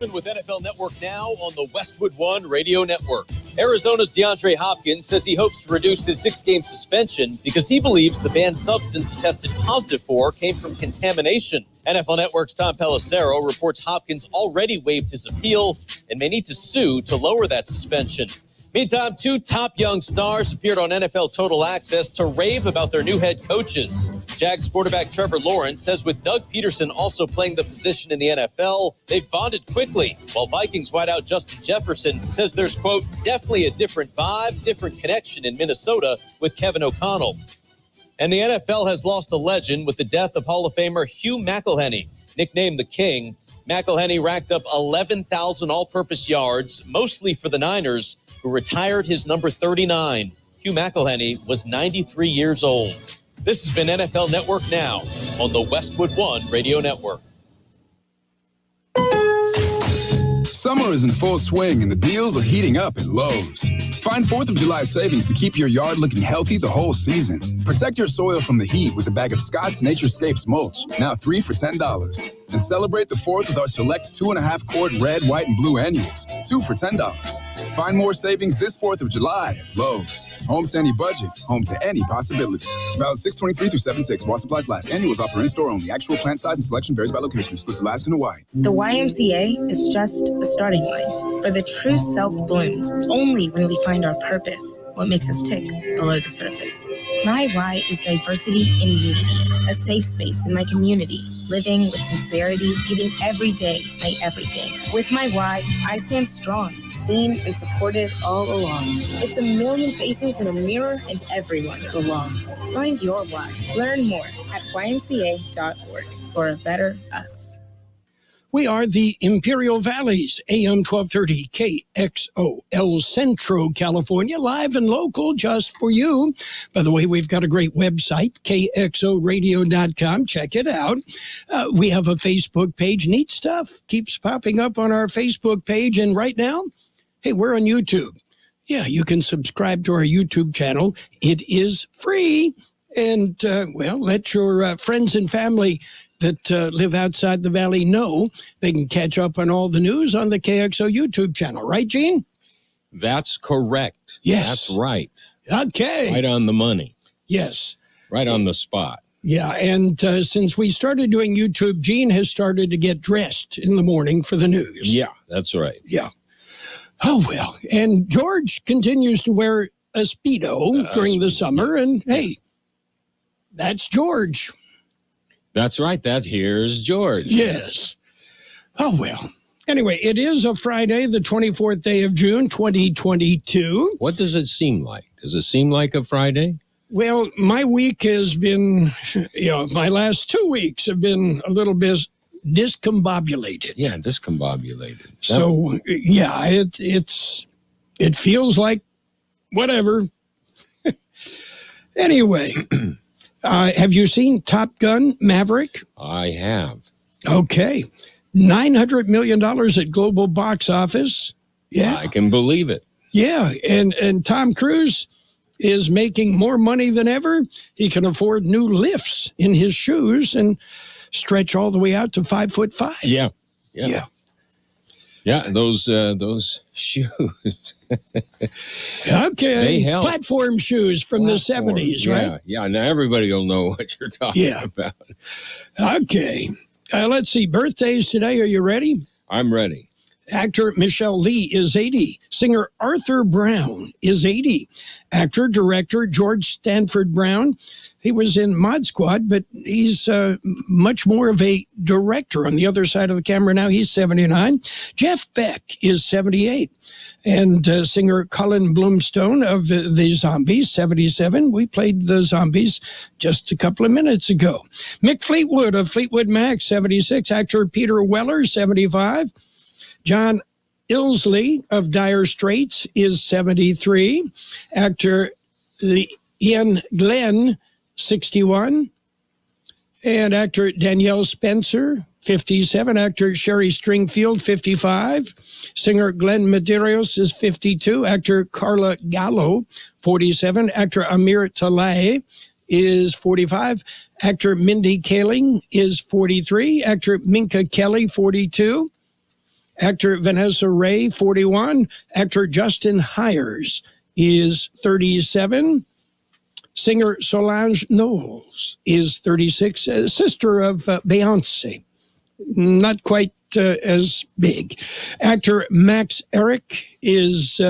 With NFL Network now on the Westwood One Radio Network. Arizona's DeAndre Hopkins says he hopes to reduce his 6-game suspension because he believes the banned substance he tested positive for came from contamination. NFL Network's Tom Pelissero reports Hopkins already waived his appeal and may need to sue to lower that suspension. Meantime, 2 top young stars appeared on NFL Total Access to rave about their new head coaches. Jags quarterback Trevor Lawrence says with Doug Peterson also playing the position in the NFL, they've bonded quickly, while Vikings wideout Justin Jefferson says there's, quote, definitely a different vibe, different connection in Minnesota with Kevin O'Connell. And the NFL has lost a legend with the death of Hall of Famer Hugh McElhenny, nicknamed the King. McElhenny racked up 11,000 all-purpose yards, mostly for the Niners, who retired his number 39. Hugh McElhenny was 93 years old. This has been NFL Network Now on the Westwood One Radio Network. Summer is in full swing and the deals are heating up at Lowe's. Find 4th of July savings to keep your yard looking healthy the whole season. Protect your soil from the heat with a bag of Scott's Naturescapes mulch, now 3 for $10. And celebrate the 4th with our select 2.5-quart red, white, and blue annuals, 2 for $10. Find more savings this 4th of July at Lowe's. Home to any budget, home to any possibility. Valid 6/23 through 7/6 while supplies last. Annuals offer in-store only. Actual plant size and selection varies by location. Excludes Alaska and Hawaii. The YMCA is just a starting line, for the true self blooms only when we find our purpose, what makes us tick below the surface. My why is diversity in unity, a safe space in my community, living with sincerity, giving every day my everything. With my why, I stand strong, seen and supported all along. It's a million faces in a mirror and everyone belongs. Find your why. Learn more at ymca.org for a better us. We are the Imperial Valleys, AM 1230 KXO, El Centro, California, live and local just for you. By the way, we've got a great website, kxoradio.com. Check it out. We have a Facebook page. Neat stuff keeps popping up on our Facebook page. And right now, hey, we're on YouTube. Yeah, you can subscribe to our YouTube channel. It is free. And, let your friends and family that live outside the valley know they can catch up on all the news on the KXO YouTube channel. Right, Gene? That's correct. Yes. That's right. Okay. Right on the money. Yes. Right on the spot. Yeah, and since we started doing YouTube, Gene has started to get dressed in the morning for the news. Yeah, that's right. Yeah. Oh, well. And George continues to wear a Speedo during the summer, and hey, that's George. That's right. Here's George. Yes. Oh, well. Anyway, it is a Friday, the 24th day of June, 2022. What does it seem like? Does it seem like a Friday? Well, my week has been, my last 2 weeks have been a little bit discombobulated. Yeah, discombobulated. So, yeah, it feels like whatever. Anyway. Have you seen Top Gun Maverick? I have. Okay. $900 million at global box office. Yeah. I can believe it. Yeah. And Tom Cruise is making more money than ever. He can afford new lifts in his shoes and stretch all the way out to 5'5". Yeah. Yeah, those shoes. Okay. They help. Platform shoes from the 70s, right? Yeah, now everybody will know what you're talking about. Okay. Let's see. Birthdays today. Are you ready? I'm ready. Actor Michelle Lee is 80. Singer Arthur Brown is 80. Actor, director George Stanford Brown. He was in Mod Squad, but he's much more of a director on the other side of the camera now. He's 79. Jeff Beck is 78. And singer Colin Blumstone of the Zombies, 77. We played the Zombies just a couple of minutes ago. Mick Fleetwood of Fleetwood Mac, 76. Actor Peter Weller, 75. John Ilsley of Dire Straits is 73. Actor Ian Glenn, 61. And actor Danielle Spencer, 57. Actor Sherry Stringfield, 55. Singer Glenn Medeiros is 52. Actor Carla Gallo, 47. Actor Amir Talay is 45. Actor Mindy Kaling is 43. Actor Minka Kelly, 42. Actor Vanessa Ray, 41. Actor Justin Hires is 37. Singer Solange Knowles is 36. Sister of Beyonce. Not quite as big. Actor Max Eric is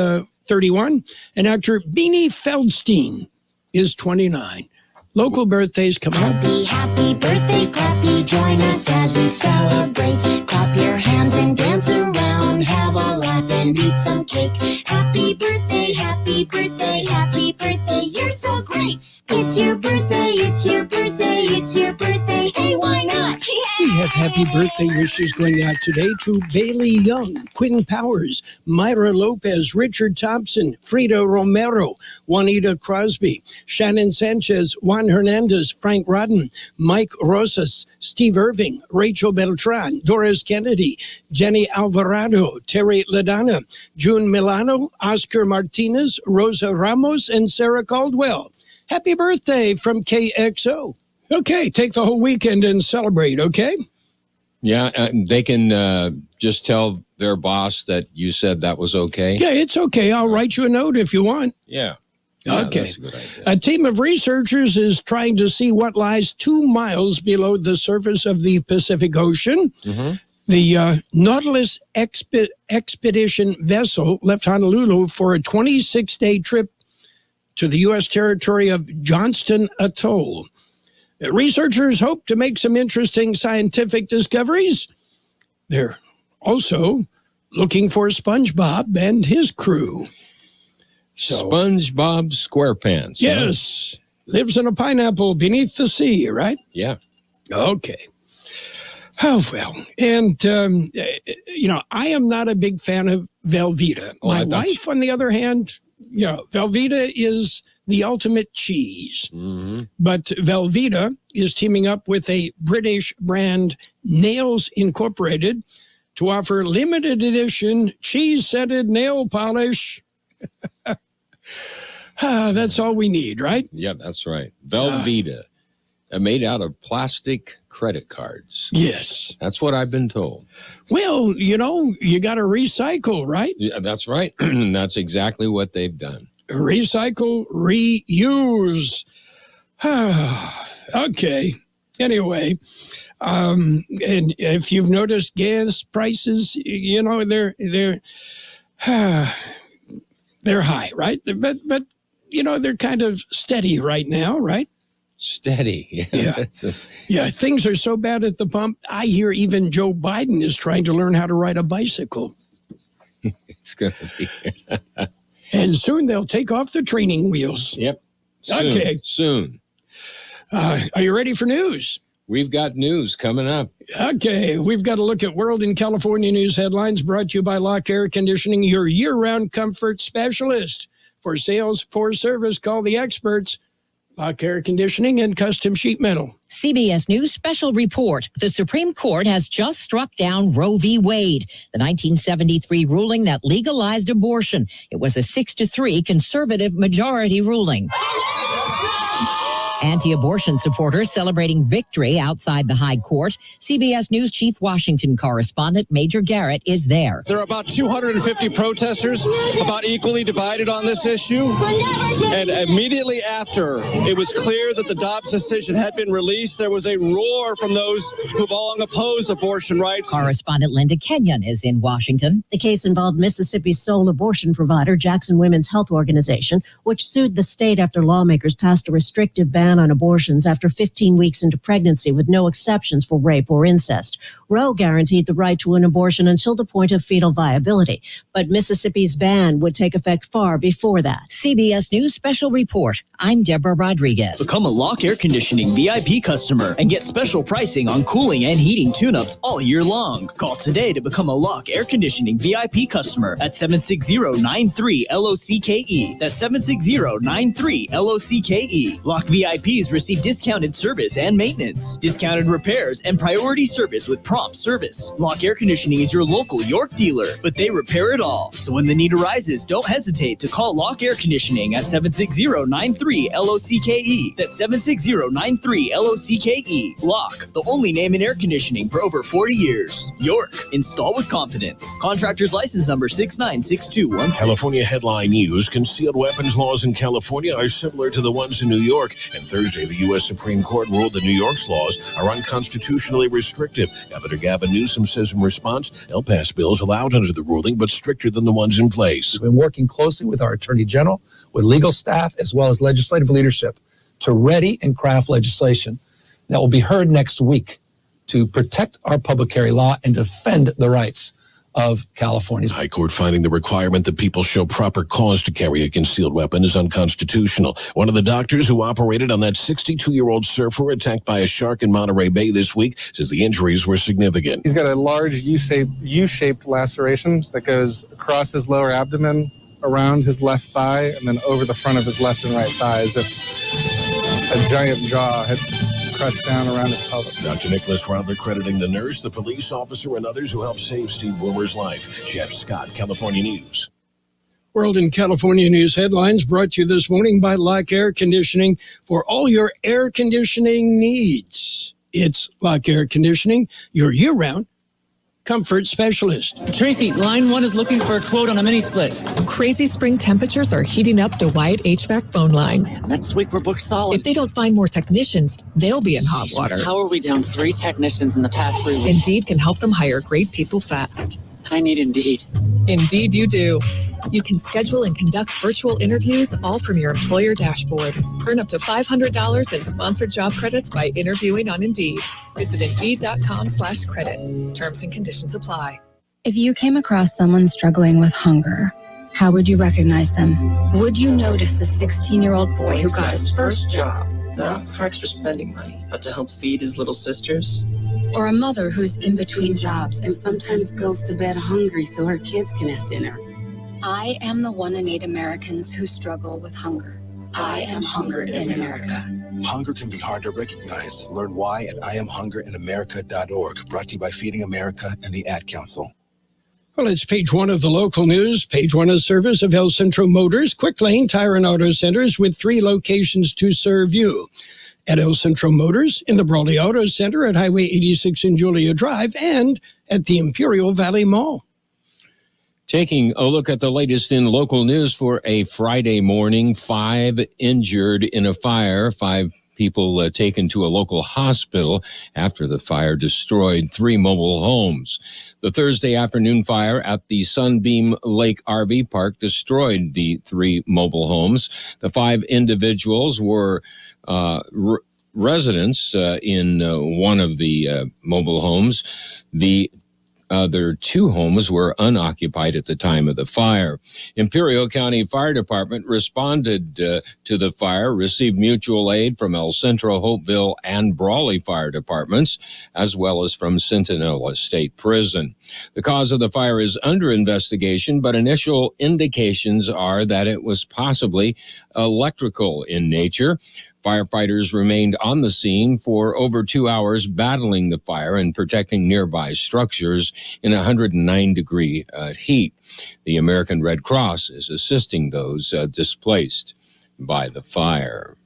31. And actor Beanie Feldstein is 29. Local birthdays coming up. Happy birthday, Clappy. Join us as we celebrate. Clap your hands and dance around. Have a laugh and eat some cake. Happy birthday, happy birthday, happy birthday. You're so great. It's your birthday, it's your birthday, it's your birthday. Hey, why not? We have happy birthday wishes going out today to Bailey Young, Quinn Powers, Myra Lopez, Richard Thompson, Frida Romero, Juanita Crosby, Shannon Sanchez, Juan Hernandez, Frank Rodden, Mike Rosas, Steve Irving, Rachel Beltran, Doris Kennedy, Jenny Alvarado, Terry Ladonna, June Milano, Oscar Martinez, Rosa Ramos, and Sarah Caldwell. Happy birthday from KXO. Okay, take the whole weekend and celebrate, okay? Yeah, they can just tell their boss that you said that was okay. Yeah, it's okay. I'll write you a note if you want. Yeah. Okay. That's a good idea. A team of researchers is trying to see what lies 2 miles below the surface of the Pacific Ocean. Mm-hmm. The Nautilus expedition vessel left Honolulu for a 26-day trip to the U.S. territory of Johnston Atoll. Researchers hope to make some interesting scientific discoveries. They're also looking for SpongeBob and his crew. SpongeBob SquarePants. Yes. Huh? Lives in a pineapple beneath the sea, right? Yeah. Okay. Oh, well. And, I am not a big fan of Velveeta. My wife, on the other hand, Velveeta is the ultimate cheese. Mm-hmm. But Velveeta is teaming up with a British brand, Nails Incorporated, to offer limited edition cheese-scented nail polish. That's all we need, right? Yeah, that's right. Velveeta, made out of plastic credit cards. Yes. That's what I've been told. Well, you got to recycle, right? Yeah, that's right. That's exactly what they've done. Recycle, reuse. Okay. Anyway, and if you've noticed gas prices, they're high, right? But they're kind of steady right now, right? Steady. Yeah. Things are so bad at the pump. I hear even Joe Biden is trying to learn how to ride a bicycle. It's going to be. And soon they'll take off the training wheels. Yep. Soon. Are you ready for news? We've got news coming up. Okay. We've got a look at World and California news headlines brought to you by Lock Air Conditioning, your year-round comfort specialist. For sales, for service, call the experts. Lock Air Conditioning and Custom Sheet Metal. CBS News special report. The Supreme Court has just struck down Roe v. Wade, the 1973 ruling that legalized abortion. It was a 6-3 conservative majority ruling. Anti-abortion supporters celebrating victory outside the High Court. CBS News Chief Washington correspondent Major Garrett is there. There are about 250 protesters, about equally divided on this issue. And immediately after it was clear that the Dobbs decision had been released, there was a roar from those who've long opposed abortion rights. Correspondent Linda Kenyon is in Washington. The case involved Mississippi's sole abortion provider, Jackson Women's Health Organization, which sued the state after lawmakers passed a restrictive ban on abortions after 15 weeks into pregnancy with no exceptions for rape or incest. Roe guaranteed the right to an abortion until the point of fetal viability, but Mississippi's ban would take effect far before that. CBS News special report. I'm Deborah Rodriguez. Become a Lock Air Conditioning VIP customer and get special pricing on cooling and heating tune-ups all year long. Call today to become a Lock Air Conditioning VIP customer at 760-93-LOCKE. That's 760-93-LOCKE. Lock VIPs receive discounted service and maintenance, discounted repairs, and priority service with prompt prompt service. Lock Air Conditioning is your local York dealer, but they repair it all. So when the need arises, don't hesitate to call Lock Air Conditioning at 760-93-LOCKE. That's 760-93-LOCKE. Lock, the only name in air conditioning for over 40 years. York, install with confidence. Contractor's license number 69621. California headline news: concealed weapons laws in California are similar to the ones in New York. And Thursday, the U.S. Supreme Court ruled that New York's laws are unconstitutionally restrictive. Governor Gavin Newsom says in response, they'll pass bills allowed under the ruling, but stricter than the ones in place. We've been working closely with our Attorney General, with legal staff, as well as legislative leadership to ready and craft legislation that will be heard next week to protect our public carry law and defend the rights of Californians. High Court finding the requirement that people show proper cause to carry a concealed weapon is unconstitutional. One of the doctors who operated on that 62-year-old surfer attacked by a shark in Monterey Bay this week says the injuries were significant. He's got a large U-shaped laceration that goes across his lower abdomen, around his left thigh, and then over the front of his left and right thigh, as if a giant jaw had crushed down around his pelvis. Dr. Nicholas Rodler crediting the nurse, the police officer, and others who helped save Steve Boomer's life. Jeff Scott, California News. World in California News headlines brought to you this morning by Lock Air Conditioning for all your air conditioning needs. It's Lock Air Conditioning, your year-round comfort specialist. Tracy, line 1 is looking for a quote on a mini split. Crazy spring temperatures are heating up the Wyatt HVAC phone lines. Next week we're booked solid. If they don't find more technicians, they'll be in hot water. How are we down 3 technicians in the past 3 weeks? Indeed can help them hire great people fast. I need Indeed. Indeed you do. You can schedule and conduct virtual interviews all from your employer dashboard. Earn up to $500 in sponsored job credits by interviewing on Indeed. Visit Indeed.com/credit. Terms and conditions apply. If you came across someone struggling with hunger, how would you recognize them? Would you notice the 16-year-old boy who got his first job? Not for extra spending money, but to help feed his little sisters? Or a mother who's in between jobs and sometimes goes to bed hungry so her kids can have dinner? I am the 1 in 8 Americans who struggle with hunger. I am hunger in America. Hunger can be hard to recognize. Learn why at IamHungerInAmerica.org. Brought to you by Feeding America and the Ad Council. Well, it's page 1 of the local news. Page 1 is service of El Centro Motors, Quick Lane Tire and Auto Centers with 3 locations to serve you. At El Centro Motors, in the Brawley Auto Center at Highway 86 and Julia Drive, and at the Imperial Valley Mall. Taking a look at the latest in local news for a Friday morning, 5 injured in a fire, 5 people taken to a local hospital after the fire destroyed 3 mobile homes. The Thursday afternoon fire at the Sunbeam Lake RV Park destroyed the 3 mobile homes. The 5 individuals were residents in one of the mobile homes. The other 2 homes were unoccupied at the time of the fire. Imperial County Fire Department responded to the fire, received mutual aid from El Centro, Hopeville, and Brawley Fire Departments, as well as from Centinela State Prison. The cause of the fire is under investigation, but initial indications are that it was possibly electrical in nature. Firefighters remained on the scene for over 2 hours battling the fire and protecting nearby structures in 109-degree heat. The American Red Cross is assisting those displaced by the fire.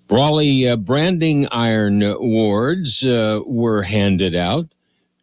Brawley branding iron awards were handed out.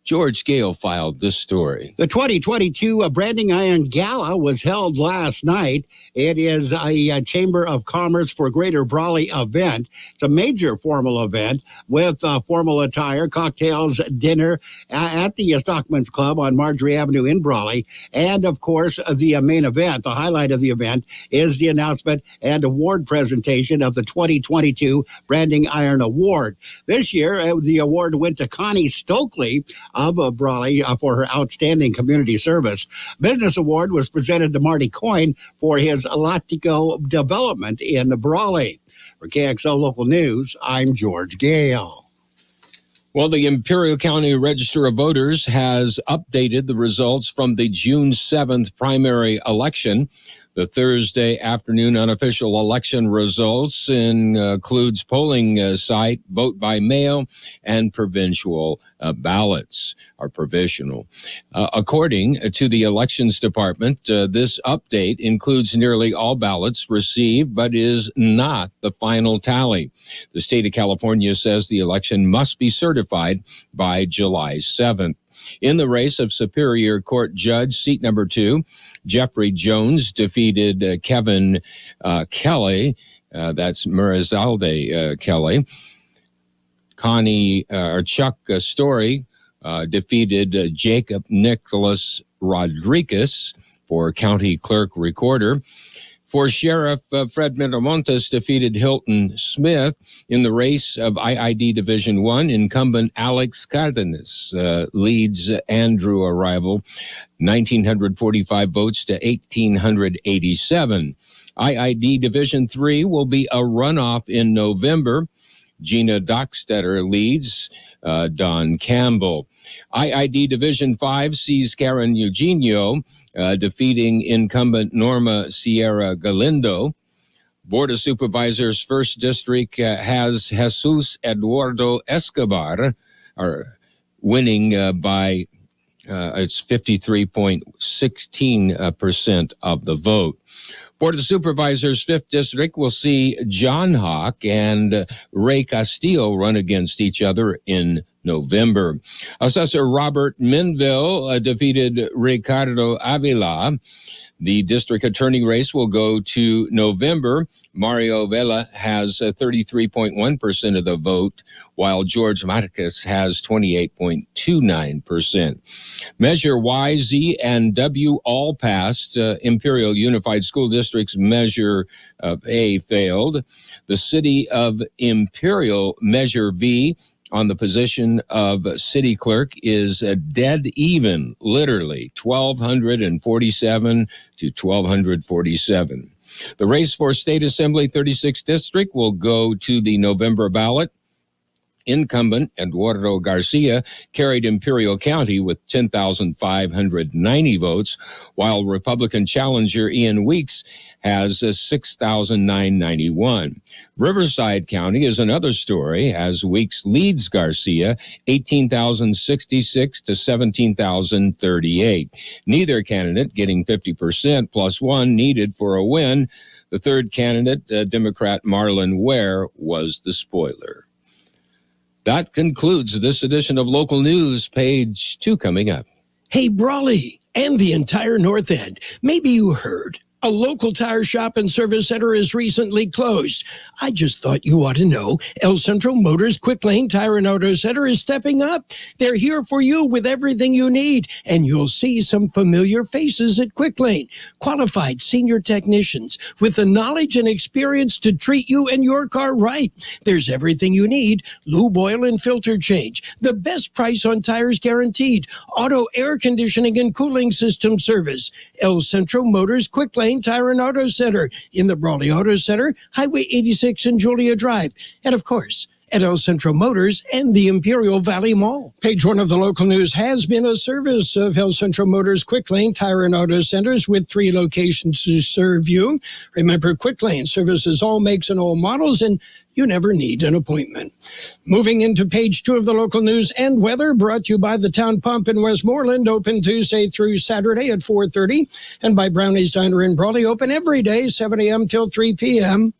George Gale filed this story. The 2022 Branding Iron Gala was held last night. It is a Chamber of Commerce for Greater Brawley event. It's a major formal event with formal attire, cocktails, dinner at the Stockman's Club on Marjorie Avenue in Brawley. And, of course, the main event, the highlight of the event, is the announcement and award presentation of the 2022 Branding Iron Award. This year, the award went to Connie Stokely of Brawley for her outstanding community service. Business award was presented to Marty Coyne for his Latigo development in Brawley. For KXO Local News, I'm George Gale. Well, the Imperial County Register of Voters has updated the results from the June 7th primary election. The Thursday afternoon unofficial election results includes polling site, vote by mail, and provincial ballots are provisional. According to the Elections Department, this update includes nearly all ballots received, but is not the final tally. The state of California says the election must be certified by July 7th. In the race of Superior Court Judge, seat number 2, Jeffrey Jones defeated Kevin Kelly. That's Merizalde Kelly. Chuck Story defeated Jacob Nicholas Rodriguez for County Clerk Recorder. For Sheriff, Fred Miramontes defeated Hilton Smith. In the race of IID Division 1, incumbent Alex Cardenas leads Andrew Arrival 1,945 votes to 1,887. IID Division 3 will be a runoff in November. Gina Dockstetter leads Don Campbell. IID Division 5 sees Karen Eugenio defeating incumbent Norma Sierra Galindo. Board of Supervisors 1st District has Jesus Eduardo Escobar winning by it's 53.16% of the vote. Board of Supervisors 5th District will see John Hawk and Ray Castillo run against each other in November. Assessor Robert Minville defeated Ricardo Avila. The district attorney race will go to November. Mario Vela has 33.1% of the vote, while George Marquez has 28.29%. Measure Y, Z, and W all passed. Imperial Unified School District's Measure A failed. The City of Imperial Measure V on the position of city clerk is dead even, literally, 1,247 to 1,247. The race for State Assembly 36th District will go to the November ballot. Incumbent Eduardo Garcia carried Imperial County with 10,590 votes, while Republican challenger Ian Weeks has 6,991. Riverside County is another story, as Weeks leads Garcia 18,066 to 17,038. Neither candidate getting 50% plus one needed for a win. The third candidate, Democrat Marlon Ware, was the spoiler. That concludes this edition of Local News. Page 2 coming up. Hey, Brawley and the entire North End, maybe you heard a local tire shop and service center is recently closed. I just thought you ought to know El Centro Motors Quick Lane Tire and Auto Center is stepping up. They're here for you with everything you need, and you'll see some familiar faces at Quick Lane. Qualified senior technicians with the knowledge and experience to treat you and your car right. There's everything you need: lube, oil, and filter change. The best price on tires guaranteed. Auto air conditioning and cooling system service. El Centro Motors Quick Lane Tire and Auto Center in the Brawley Auto Center, Highway 86 and Julia Drive. And of course, at El Centro Motors and the Imperial Valley Mall. Page 1 of the local news has been a service of El Centro Motors Quick Lane Tire and Auto Centers with 3 locations to serve you. Remember, Quick Lane services all makes and all models, and you never need an appointment. Moving into page 2 of the local news and weather, brought to you by the Town Pump in Westmoreland, open Tuesday through Saturday at 4:30, and by Brownie's Diner in Brawley, open every day, 7 a.m. till 3 p.m.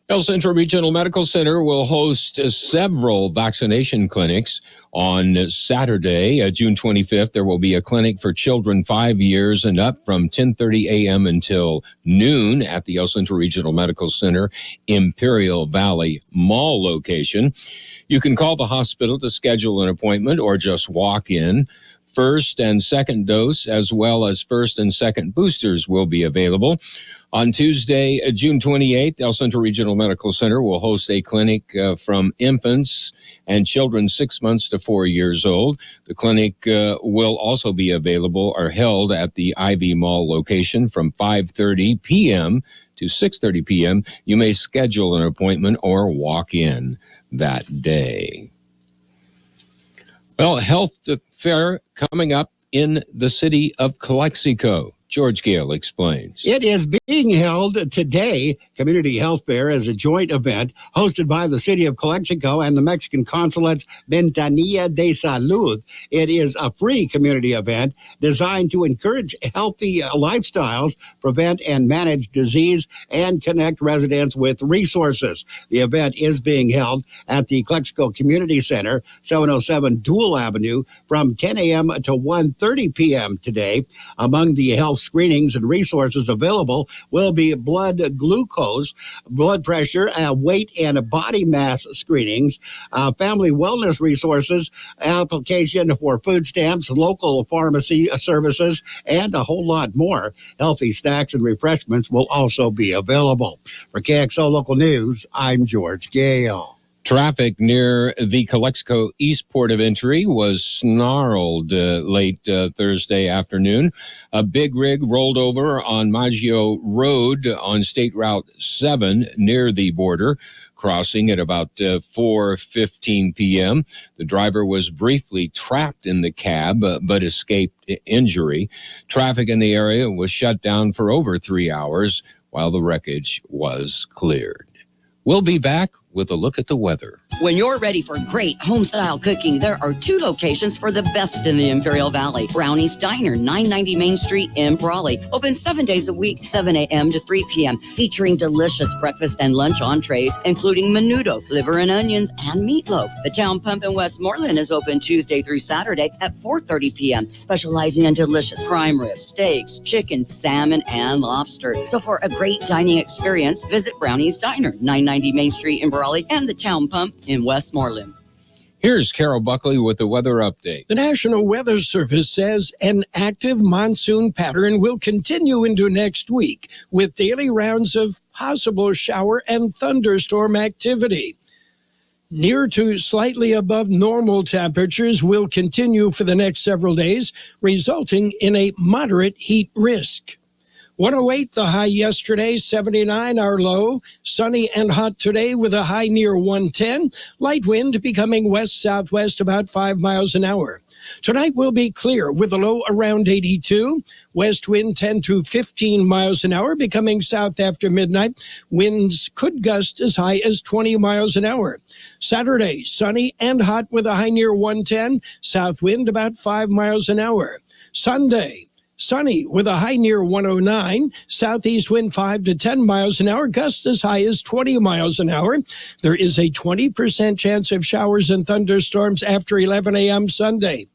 El Centro Regional Medical Center will host several vaccination clinics. On Saturday, June 25th, there will be a clinic for children 5 years and up from 10:30 a.m. until noon at the El Centro Regional Medical Center, Imperial Valley Mall location. You can call the hospital to schedule an appointment or just walk in. First and second dose, as well as first and second boosters, will be available. On Tuesday, June 28th, El Centro Regional Medical Center will host a clinic from infants and children 6 months to 4 years old. The clinic will also be available or held at the Ivy Mall location from 5:30 p.m. to 6:30 p.m. You may schedule an appointment or walk in that day. Well, health fair coming up in the city of Calexico. George Gale explains. It is being held today. Community Health Fair is a joint event hosted by the City of Calexico and the Mexican Consulate's Ventanilla de Salud. It is a free community event designed to encourage healthy lifestyles, prevent and manage disease, and connect residents with resources. The event is being held at the Calexico Community Center, 707 Dual Avenue, from 10 a.m. to 1:30 p.m. today. Among the health screenings and resources available will be blood glucose, blood pressure, weight and body mass screenings, family wellness resources, application for food stamps, local pharmacy services, and a whole lot more. Healthy snacks and refreshments will also be available. For KXO Local News, I'm George Gale. Traffic near the Calexico East Port of Entry was snarled late Thursday afternoon. A big rig rolled over on Maggio Road on State Route 7 near the border, crossing at about 4:15 p.m. The driver was briefly trapped in the cab, but escaped injury. Traffic in the area was shut down for over 3 hours while the wreckage was cleared. We'll be back with a look at the weather. When you're ready for great home-style cooking, there are 2 locations for the best in the Imperial Valley. Brownie's Diner, 990 Main Street in Brawley. Open 7 days a week, 7 a.m. to 3 p.m., featuring delicious breakfast and lunch entrees, including menudo, liver and onions, and meatloaf. The Town Pump in Westmoreland is open Tuesday through Saturday at 4:30 p.m., specializing in delicious prime ribs, steaks, chicken, salmon, and lobster. So for a great dining experience, visit Brownie's Diner, 990 Main Street in Brawley, and the Town Pump in Westmoreland. Here's Carol Buckley with the weather update. The National Weather Service says an active monsoon pattern will continue into next week with daily rounds of possible shower and thunderstorm activity. Near to slightly above normal temperatures will continue for the next several days, resulting in a moderate heat risk. 108 the high yesterday, 79 our low. Sunny and hot today with a high near 110. Light wind becoming west-southwest about 5 miles an hour. Tonight will be clear with a low around 82. West wind 10 to 15 miles an hour, becoming south after midnight. Winds could gust as high as 20 miles an hour. Saturday, sunny and hot with a high near 110. South wind about 5 miles an hour. Sunday, sunny with a high near 109, southeast wind 5 to 10 miles an hour, gusts as high as 20 miles an hour. There is a 20% chance of showers and thunderstorms after 11 a.m. Sunday.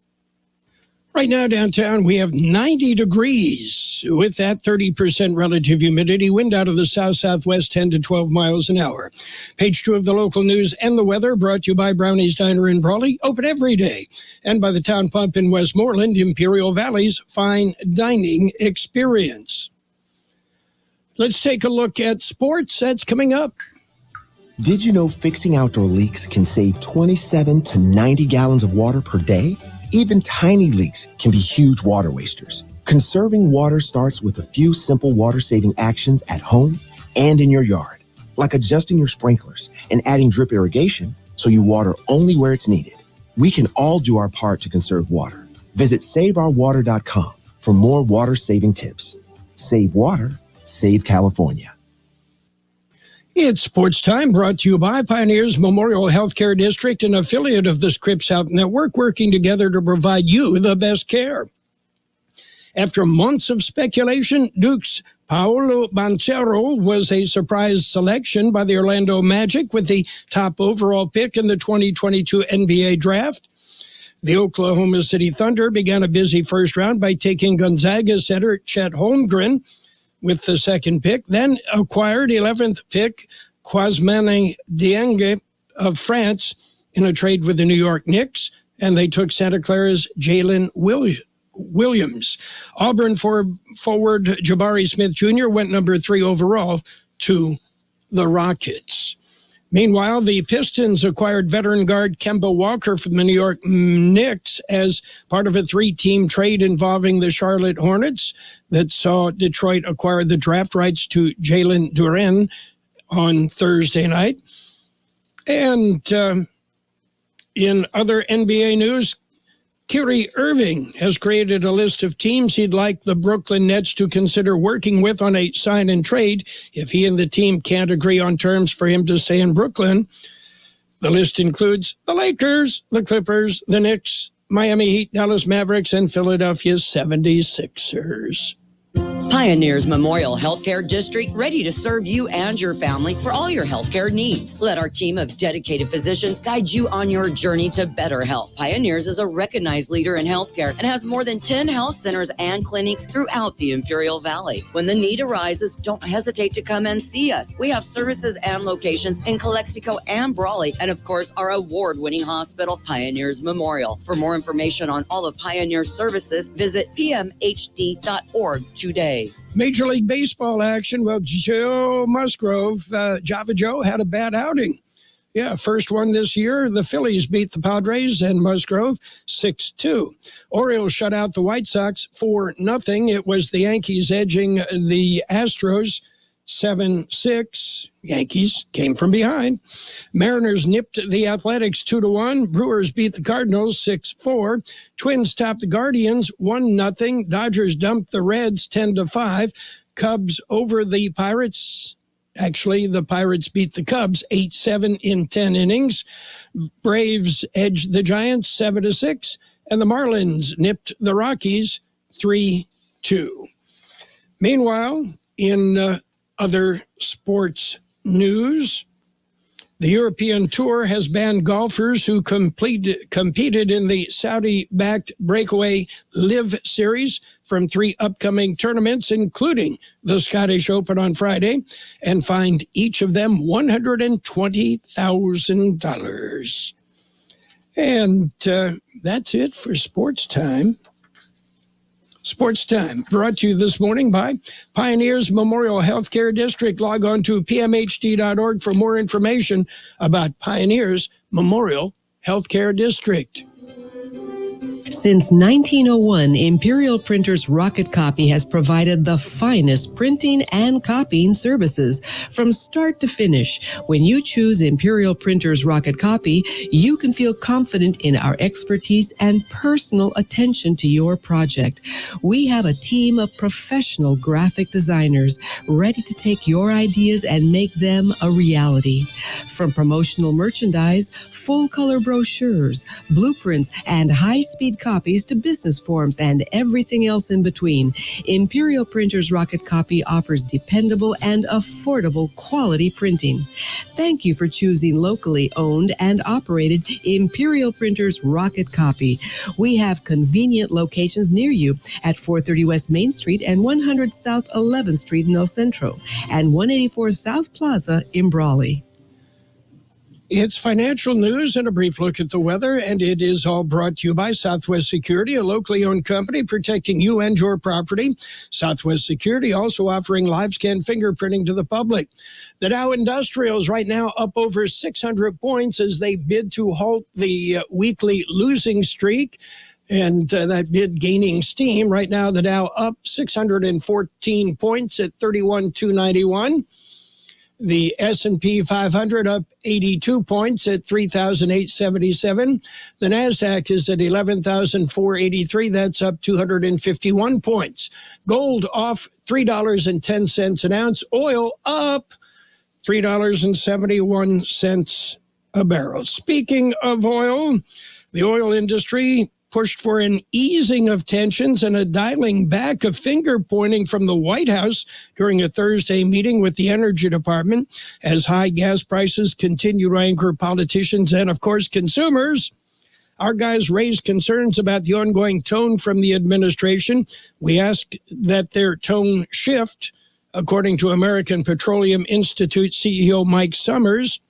Right now downtown we have 90 degrees with that 30% relative humidity, wind out of the south-southwest 10 to 12 miles an hour. Page 2 of the local news and the weather brought to you by Brownie's Diner in Brawley, open every day, and by the Town Pump in Westmoreland, Imperial Valley's fine dining experience. Let's take a look at sports. That's coming up. Did you know fixing outdoor leaks can save 27 to 90 gallons of water per day? Even tiny leaks can be huge water wasters. Conserving water starts with a few simple water-saving actions at home and in your yard, like adjusting your sprinklers and adding drip irrigation so you water only where it's needed. We can all do our part to conserve water. Visit SaveOurWater.com for more water-saving tips. Save water, save California. It's Sports Time, brought to you by Pioneers Memorial Healthcare District, an affiliate of the Scripps Health Network, working together to provide you the best care. After months of speculation, Duke's Paolo Banchero was a surprise selection by the Orlando Magic with the top overall pick in the 2022 NBA Draft. The Oklahoma City Thunder began a busy first round by taking Gonzaga center Chet Holmgren with the second pick, then acquired 11th pick Ousmane Dieng of France in a trade with the New York Knicks, and they took Santa Clara's Jalen Williams. Auburn forward Jabari Smith Jr. went number 3 overall to the Rockets. Meanwhile, the Pistons acquired veteran guard Kemba Walker from the New York Knicks as part of a 3-team trade involving the Charlotte Hornets that saw Detroit acquire the draft rights to Jalen Duren on Thursday night. And in other NBA news, Kyrie Irving has created a list of teams he'd like the Brooklyn Nets to consider working with on a sign and trade if he and the team can't agree on terms for him to stay in Brooklyn. The list includes the Lakers, the Clippers, the Knicks, Miami Heat, Dallas Mavericks, and Philadelphia 76ers. Pioneers Memorial Healthcare District, ready to serve you and your family for all your healthcare needs. Let our team of dedicated physicians guide you on your journey to better health. Pioneers is a recognized leader in healthcare and has more than 10 health centers and clinics throughout the Imperial Valley. When the need arises, don't hesitate to come and see us. We have services and locations in Calexico and Brawley, and of course, our award-winning hospital, Pioneers Memorial. For more information on all of Pioneer's services, visit pmhd.org today. Major League Baseball action. Well, Joe Musgrove, Java Joe, had a bad outing. Yeah, first one this year. The Phillies beat the Padres and Musgrove 6-2. Orioles shut out the White Sox 4-0. It was the Yankees edging the Astros 7-6. Yankees came from behind. Mariners nipped the Athletics 2-1. Brewers beat the Cardinals 6-4. Twins topped the Guardians 1-0. Dodgers dumped the Reds 10-5. Cubs over the Pirates. Actually, the Pirates beat the Cubs 8-7 in 10 innings. Braves edged the Giants 7-6. And the Marlins nipped the Rockies 3-2. Meanwhile, in other sports news, the European Tour has banned golfers who competed in the Saudi-backed breakaway Live Series from 3 upcoming tournaments, including the Scottish Open on Friday, and fined each of them $120,000. And that's it for Sports Time. Sports Time, brought to you this morning by Pioneers Memorial Healthcare District. Log on to pmhd.org for more information about Pioneers Memorial Healthcare District. Since 1901, Imperial Printers Rocket Copy has provided the finest printing and copying services from start to finish. When you choose Imperial Printers Rocket Copy, you can feel confident in our expertise and personal attention to your project. We have a team of professional graphic designers ready to take your ideas and make them a reality. From promotional merchandise, full-color brochures, blueprints, and high-speed copies to business forms and everything else in between, Imperial Printers Rocket Copy offers dependable and affordable quality printing. Thank you for choosing locally owned and operated Imperial Printers Rocket Copy. We have convenient locations near you at 430 West Main Street and 100 South 11th Street in El Centro and 184 South Plaza in Brawley. It's financial news and a brief look at the weather, and it is all brought to you by Southwest Security, a locally owned company protecting you and your property. Southwest Security also offering live scan fingerprinting to the public. The Dow Industrial is right now up over 600 points as they bid to halt the weekly losing streak, and that bid gaining steam. Right now, the Dow up 614 points at 31,291. The S&P 500 up 82 points at 3,877. The NASDAQ is at 11,483. That's up 251 points. Gold off $3.10 an ounce. Oil up $3.71 a barrel. Speaking of oil, the oil industry pushed for an easing of tensions and a dialing back of finger-pointing from the White House during a Thursday meeting with the Energy Department as high gas prices continue to anchor politicians and, of course, consumers. Our guys raised concerns about the ongoing tone from the administration. We ask that their tone shift, according to American Petroleum Institute CEO Mike Summers.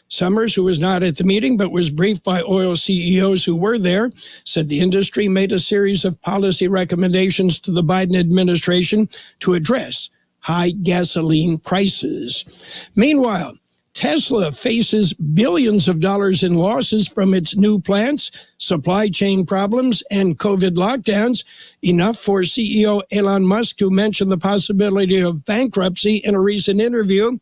Summers, who was not at the meeting but was briefed by oil CEOs who were there, said the industry made a series of policy recommendations to the Biden administration to address high gasoline prices. Meanwhile, Tesla faces billions of dollars in losses from its new plants, supply chain problems, and COVID lockdowns, enough for CEO Elon Musk to mention the possibility of bankruptcy in a recent interview.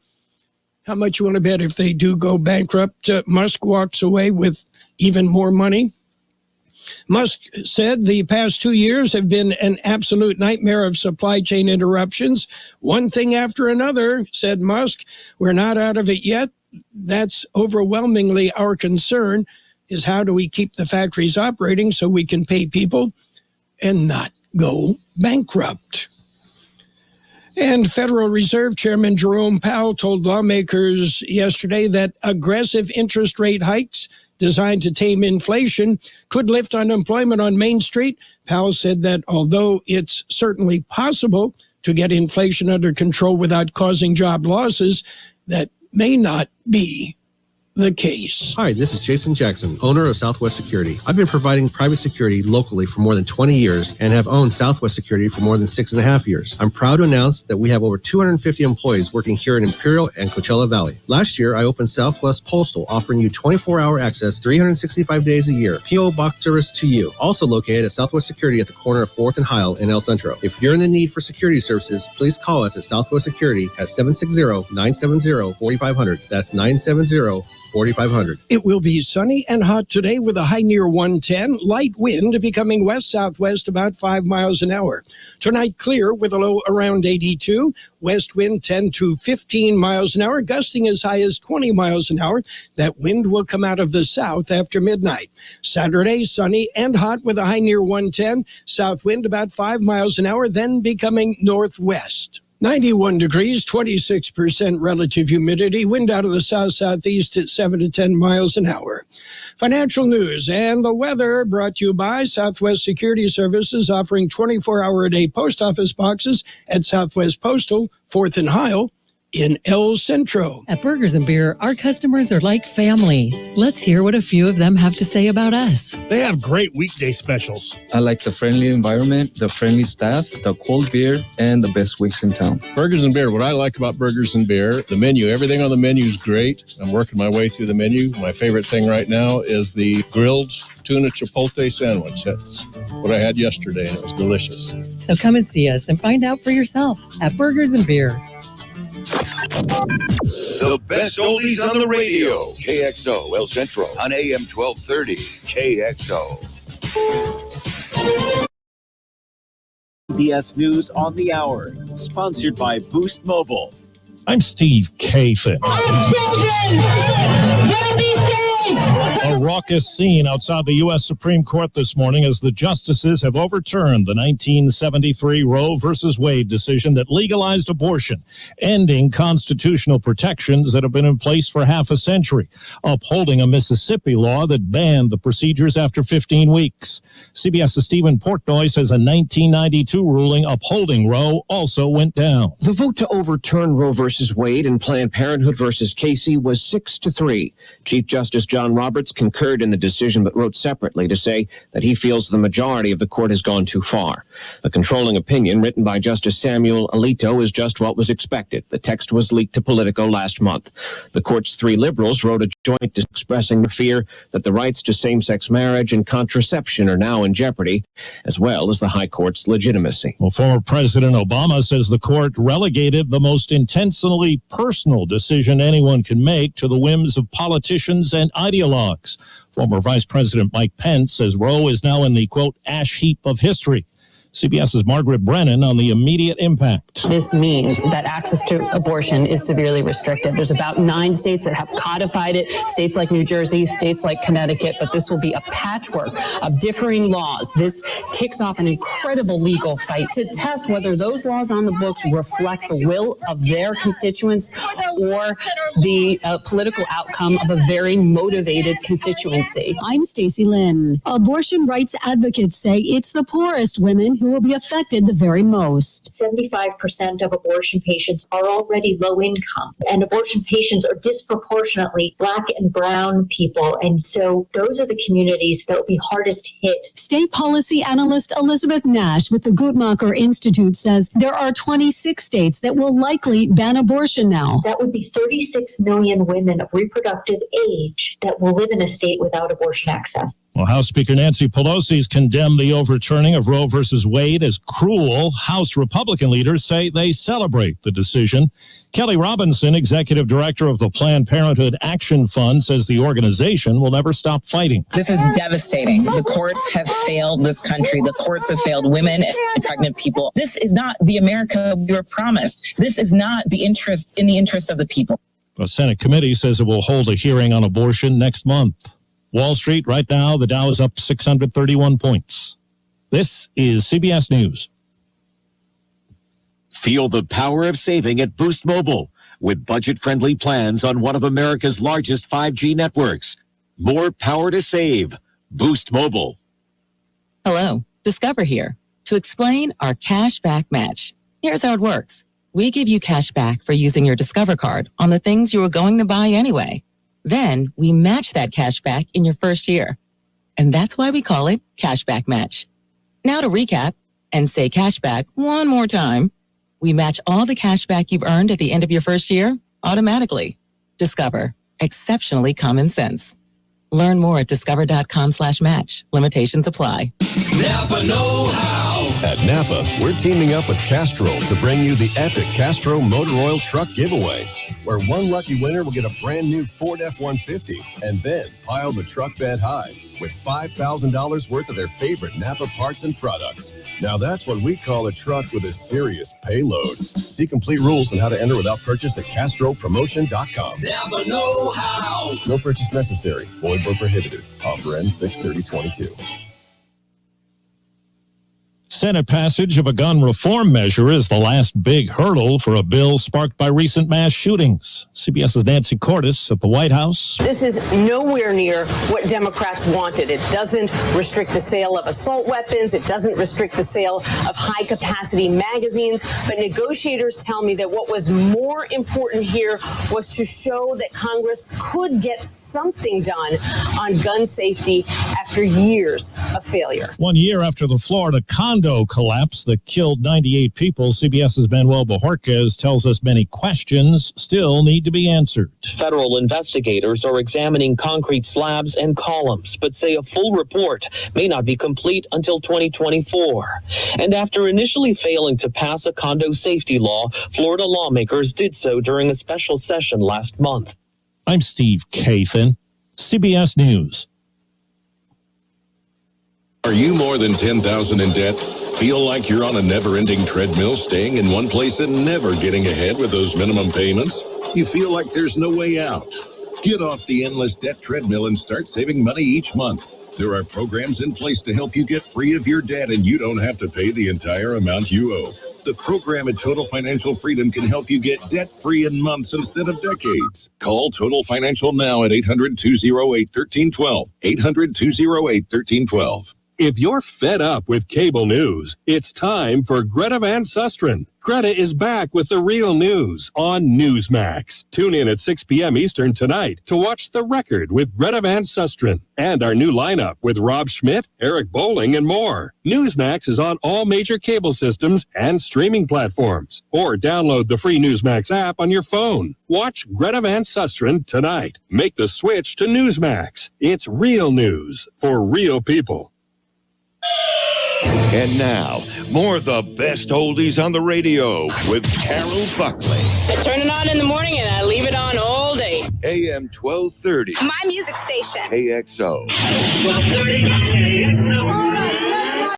How much you want to bet if they do go bankrupt, Musk walks away with even more money? Musk said the past 2 years have been an absolute nightmare of supply chain interruptions. One thing after another, said Musk. We're not out of it yet. That's overwhelmingly our concern, is how do we keep the factories operating so we can pay people and not go bankrupt. And Federal Reserve Chairman Jerome Powell told lawmakers yesterday that aggressive interest rate hikes designed to tame inflation could lift unemployment on Main Street. Powell said that although it's certainly possible to get inflation under control without causing job losses, that may not be the case. Hi, this is Jason Jackson, owner of Southwest Security. I've been providing private security locally for more than 20 years and have owned Southwest Security for more than 6.5 years. I'm proud to announce that we have over 250 employees working here in Imperial and Coachella Valley. Last year, I opened Southwest Postal, offering you 24-hour access 365 days a year. P.O. Box service to you. Also located at Southwest Security at the corner of 4th and Heil in El Centro. If you're in the need for security services, please call us at Southwest Security at 760-970-4500. That's 970-4500. It will be sunny and hot today with a high near 110, light wind becoming west-southwest about 5 miles an hour. Tonight clear with a low around 82, west wind 10 to 15 miles an hour, gusting as high as 20 miles an hour. That wind will come out of the south after midnight. Saturday sunny and hot with a high near 110, south wind about 5 miles an hour, then becoming northwest. 91 degrees, 26% relative humidity, wind out of the south-southeast at 7 to 10 miles an hour. Financial news and the weather brought to you by Southwest Security Services, offering 24-hour-a-day post office boxes at Southwest Postal, 4th and Heil in El Centro. At Burgers and Beer, our customers are like family. Let's hear what a few of them have to say about us. They have great weekday specials. I like the friendly environment, the friendly staff, the cold beer, and the best weeks in town. Burgers and Beer, what I like about Burgers and Beer, the menu, everything on the menu is great. I'm working my way through the menu. My favorite thing right now is the grilled tuna chipotle sandwich. That's what I had yesterday, and it was delicious. So come and see us and find out for yourself at Burgers and Beer. The best oldies on the radio. KXO El Centro on AM 1230. KXO. CBS News on the Hour, sponsored by Boost Mobile. I'm Steve Kathan. A raucous scene outside the U.S. Supreme Court this morning as the justices have overturned the 1973 Roe v. Wade decision that legalized abortion, ending constitutional protections that have been in place for half a century, upholding a Mississippi law that banned the procedures after 15 weeks. CBS's Stephen Portnoy says a 1992 ruling upholding Roe also went down. The vote to overturn Roe v. Wade and Planned Parenthood v. Casey was 6-3. Chief Justice John Roberts concurred in the decision but wrote separately to say that he feels the majority of the court has gone too far. The controlling opinion written by Justice Samuel Alito is just what was expected. The text was leaked to Politico last month. The court's three liberals wrote a joint expressing the fear that the rights to same-sex marriage and contraception are now in jeopardy, as well as the high court's legitimacy. Well, former President Obama says the court relegated the most intensely personal decision anyone can make to the whims of politicians and ideologues. Former Vice President Mike Pence says Roe is now in the, quote, ash heap of history. CBS's Margaret Brennan on the immediate impact. This means that access to abortion is severely restricted. There's about 9 states that have codified it, states like New Jersey, states like Connecticut, but this will be a patchwork of differing laws. This kicks off an incredible legal fight to test whether those laws on the books reflect the will of their constituents or the political outcome of a very motivated constituency. I'm Stacey Lynn. Abortion rights advocates say it's the poorest women who will be affected the very most. 75% of abortion patients are already low income, and abortion patients are disproportionately Black and brown people, and so those are the communities that will be hardest hit. State policy analyst Elizabeth Nash with the Guttmacher Institute says there are 26 states that will likely ban abortion now. That would be 36 million women of reproductive age that will live in a state without abortion access. Well, House Speaker Nancy Pelosi's condemned the overturning of Roe versus Wade as cruel. House Republican leaders say they celebrate the decision. Kelly Robinson, executive director of the Planned Parenthood Action Fund, says the organization will never stop fighting. This is devastating. The courts have failed this country. The courts have failed women and pregnant people. This is not the America we were promised. This is not in the interest of the people. A Senate committee says it will hold a hearing on abortion next month. Wall Street, right now, the Dow is up 631 points. This is CBS News. Feel the power of saving at Boost Mobile with budget-friendly plans on one of America's largest 5G networks. More power to save. Boost Mobile. Hello, Discover here to explain our cash back match. Here's how it works. We give you cash back for using your Discover card on the things you were going to buy anyway. Then we match that cash back in your first year. And that's why we call it Cashback Match. Now to recap and say cashback one more time. We match all the cash back you've earned at the end of your first year automatically. Discover. Exceptionally common sense. Learn more at discover.com/match. Limitations apply. Napa know-how. At Napa, we're teaming up with Castrol to bring you the epic Castrol Motor Oil Truck Giveaway, where one lucky winner will get a brand new Ford F-150 and then pile the truck bed high with $5,000 worth of their favorite Napa parts and products. Now that's what we call a truck with a serious payload. See complete rules on how to enter without purchase at CastroPromotion.com. Napa know-how. No purchase necessary. Void where prohibited. Offer ends 6/30/22. Senate passage of a gun reform measure is the last big hurdle for a bill sparked by recent mass shootings. CBS's Nancy Cordes at the White House. This is nowhere near what Democrats wanted. It doesn't restrict the sale of assault weapons. It doesn't restrict the sale of high-capacity magazines. But negotiators tell me that what was more important here was to show that Congress could get something done on gun safety after years of failure. 1 year after the Florida condo collapse that killed 98 people, CBS's Manuel Bojorquez tells us many questions still need to be answered. Federal investigators are examining concrete slabs and columns, but say a full report may not be complete until 2024. And after initially failing to pass a condo safety law, Florida lawmakers did so during a special session last month. I'm Steve Kathan, CBS News. Are you more than $10,000 in debt? Feel like you're on a never-ending treadmill, staying in one place and never getting ahead with those minimum payments? You feel like there's no way out? Get off the endless debt treadmill and start saving money each month. There are programs in place to help you get free of your debt, and you don't have to pay the entire amount you owe. The program at Total Financial Freedom can help you get debt-free in months instead of decades. Call Total Financial now at 800-208-1312. 800-208-1312. If you're fed up with cable news, it's time for Greta Van Susteren. Greta is back with the real news on Newsmax. Tune in at 6 p.m. Eastern tonight to watch The Record with Greta Van Susteren and our new lineup with Rob Schmidt, Eric Bowling, and more. Newsmax is on all major cable systems and streaming platforms. Or download the free Newsmax app on your phone. Watch Greta Van Susteren tonight. Make the switch to Newsmax. It's real news for real people. And now, more of the best oldies on the radio with Carroll Buckley. I turn it on in the morning and I leave it on all day. AM 1230. My music station. KXO. 1230 KXO.